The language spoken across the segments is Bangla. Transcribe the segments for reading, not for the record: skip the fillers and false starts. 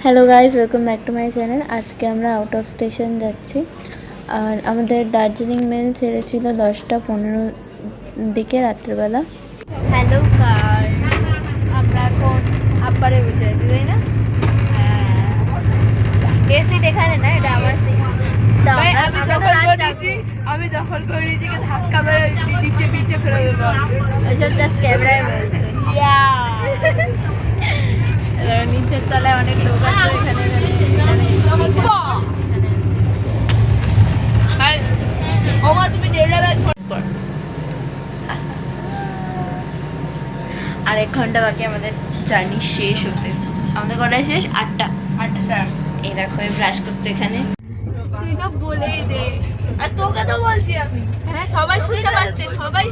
Hello guys, welcome back to my channel. আজকে আমরা আউট অফ স্টেশন যাচ্ছি। আর আমাদের দার্জিলিং মেল ছেড়েছিল 10:15 দিকে রাত্রেবেলা। হ্যালো কার, আমরা এখন আপারে বসে আছি, তাই না? এর সিট এখানে না, এটা আমার সিট। আমি দখল করে নিয়েছি, ধাক্কা মেরে নিচে ফেলে দেবো। ওইসব জাস্ট ক্যামেরায় বলছে। নিচের তলায় অনেক লোক আছে এখানে। আর 1 ঘন্টা বাকি আমাদের জার্নি শেষ হতে। আমাদের কটায় শেষ? 8টা। এই দেখো ব্রাশ করছে এখানে। তুই সব বলেই দে, আর তোকে তো বলছি আমি। হ্যাঁ, সবাই শুনতে পাচ্ছে, সবাই।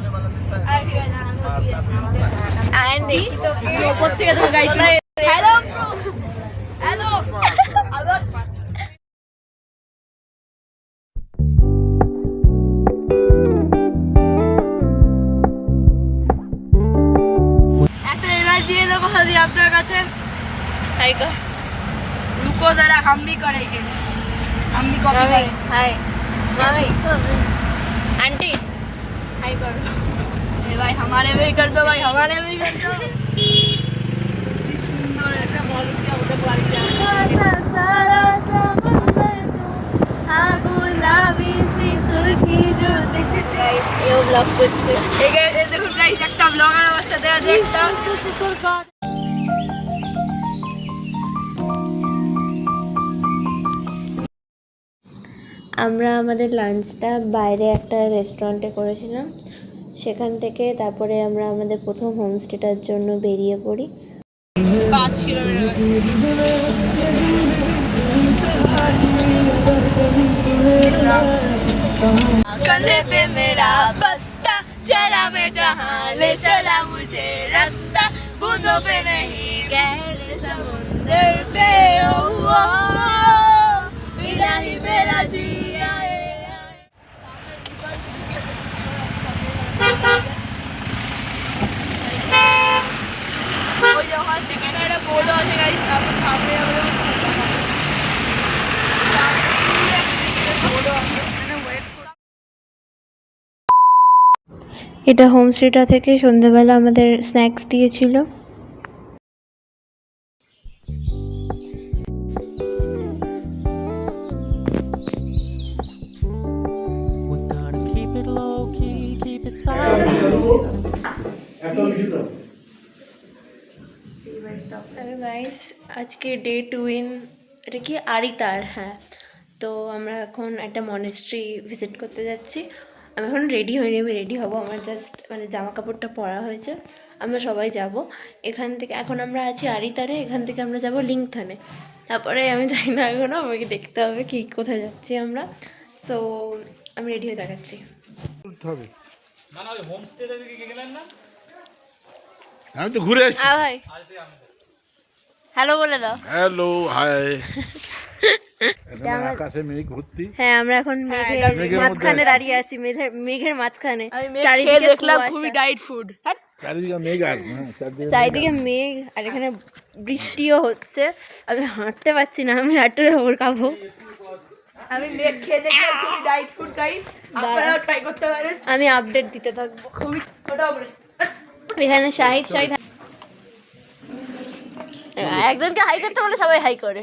দেখি তো ওপর থেকে তো গাইস। Hello hello. একটা এনার্জি এলো কথা দিয়ে আপনার কাছে। হাই কর। रुको जरा, हम भी करेंगे, हम भी कॉपी करेंगे। हाय मामी, आंटी हाय करो। ए भाई हमारे में ही कर दो, भाई हमारे में ही कर दो। सुंदर একটা মল কি ওটা পারি सारा सारा समंदर तू, हाँ गुलाबी सी सुर्खी जो दिख रही। ये ब्लॉग করছে। এই দেখুন গাইস, একটা ব্লগার আমার সাথে আছে একটা। আমরা আমাদের লাঞ্চটা বাইরে একটা রেস্টুরেন্টে করেছিলাম। সেখান থেকে তারপরে আমরা আমাদের প্রথম হোমস্টেটার জন্য বেরিয়ে পড়ি। 5 किलोमीटर कंधे पे मेरा बस्ता, चला मैं जहाँ ले चला मुझे रास्ता, बूंदों पे नहीं गहरे समुंदर पे। ओ इलाही मेरा जिया ওই যখন সেখানে একটা বোর্ড আছে গাইস, তারপর সামনে যাবে এটা হোমস্টেটা থেকে সন্ধ্যেবেলা আমাদের স্ন্যাক্স দিয়েছিল। হ্যালো গাইস, আজকে ডে 2 ইন, এটা কি আরিতার? হ্যাঁ, তো আমরা এখন একটা মনেস্ট্রি ভিজিট করতে যাচ্ছি। আমি এখন রেডি হইনি, আমি রেডি হব। আমার জাস্ট জামা কাপড়টা পরা হয়েছে। আমরা সবাই যাব এখান থেকে। এখন আমরা আছি আরিতারে, এখান থেকে আমরা যাব লিংথানে। তারপরে আমি জানি না, এখনও আমাকে দেখতে হবে কি কোথায় যাচ্ছি আমরা। সো আমি রেডি হয়ে দেখাচ্ছি। আমি তো ঘুরে আসছি। ভাই হ্যালো বলে দাও। Hello hi. আকাশে মেঘ ভর্তি। হ্যাঁ, আমরা এখন মেঘের মাঝখানে দাঁড়িয়ে আছি। মেঘের মাঝখানে চারিদিকে দেখলাম খুবই ডাইট ফুড। চারিদিকে মেঘ আর চারিদিকে মেঘ, আর এখানে বৃষ্টিও হচ্ছে। আমি হাঁটতে পারছি না, আমি হাঁটতে ওর খাবো। আমি মেঘ খেয়ে দেখলাম খুবই ডাইট ফুড গাইস, আপনারাও ট্রাই করতে পারেন। আমি আপডেট দিতে থাকবো। খুবই ওটা উপরে এখানে শাহিদ একজনকে হাই করতে বলে সবাই হাই করে।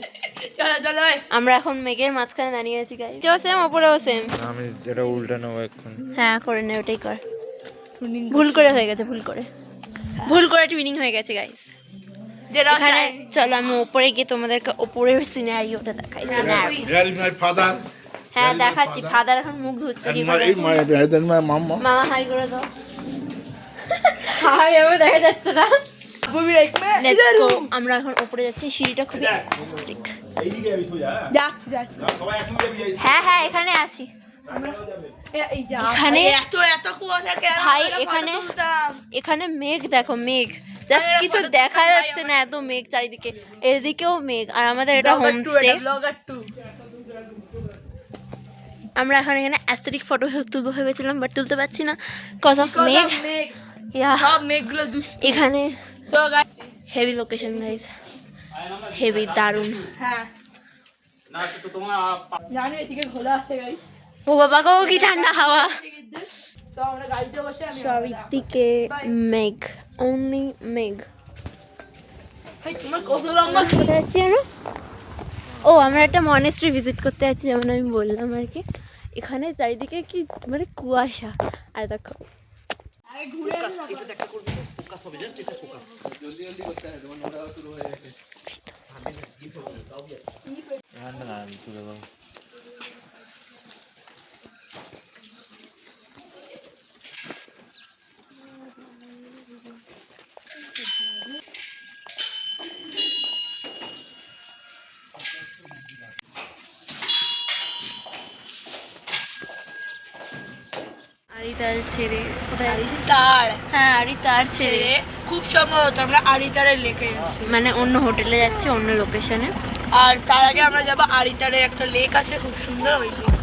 চলো চলো ভাই, আমরা এখন মেঘের মাঝখানে দাঁড়িয়ে আছি গাইস। যেও সেম, ওপরেও সেম। আমি যেটা উল্টা নেবো এখন। হ্যাঁ করে নে, ওটাই কর। ভুল করে হয়ে গেছে, ভুল করে টুইনিং হয়ে গেছে গাইস। যেটা এখানে চলো আমি ওপরে গিয়ে তোমাদেরকে ওপরের সিনারিওটা দেখাই। ফাদার। হ্যাঁ দেখাচ্ছি। ফাদার এখন মুখ ধুচ্ছে কি করে। মামা হাই করে দাও। হাই এভাবে দেখা যাচ্ছে না। Let's go. আমরা এখন উপরে যাচ্ছি। সিঁড়িটা খুবই অ্যাস্থেটিক। যাচ্ছি হ্যাঁ এখানে আছি। এখানে এত কুয়াশা কেন ভাই? এখানে মেঘ দেখো, মেঘ জাস্ট কিছু দেখা যাচ্ছে না, এত মেঘ চারিদিকে। এদিকেও মেঘ। আর আমাদের এটা হোমস্টে। আমরা এখন এখানে অ্যাস্থেটিক ফটো তুলবো ভেবেছিলাম, বাট তুলতে পারছি না কজ অফ মেঘ। সব মেঘগুলো এখানে হেভি লোকেশন গাইস। হেভি দারুণ। হ্যাঁ জানি এদিকে ঘোলা আছে গাইস। ও বাবা গো কি ঠান্ডা হাওয়া। তো আমরা গাড়িতে বসে আমি চারিদিকে মেঘ, অনলি মেঘ। ভাই তোমার কত লম্বা কোথায় যাচ্ছি জানো? ও আমরা একটা মনেস্ট্রি ভিজিট করতে যাচ্ছি, যেমন আমি বললাম আর কি। এখানে চারিদিকে কি মানে কুয়াশা, আর দেখো ঠান্ডা না আমি তুলে দেবো। আরিতাল ছেড়ে কোথায় যাচ্ছি? তার হ্যাঁ আরিতার ছেড়ে ছেড়ে খুব সম্ভবত আমরা আরিতারে লেকে যাচ্ছি। মানে অন্য হোটেলে যাচ্ছি, অন্য লোকেশনে। আর তার আগে আমরা যাবো আরিতারে একটা লেক আছে খুব সুন্দর, ওই লেক।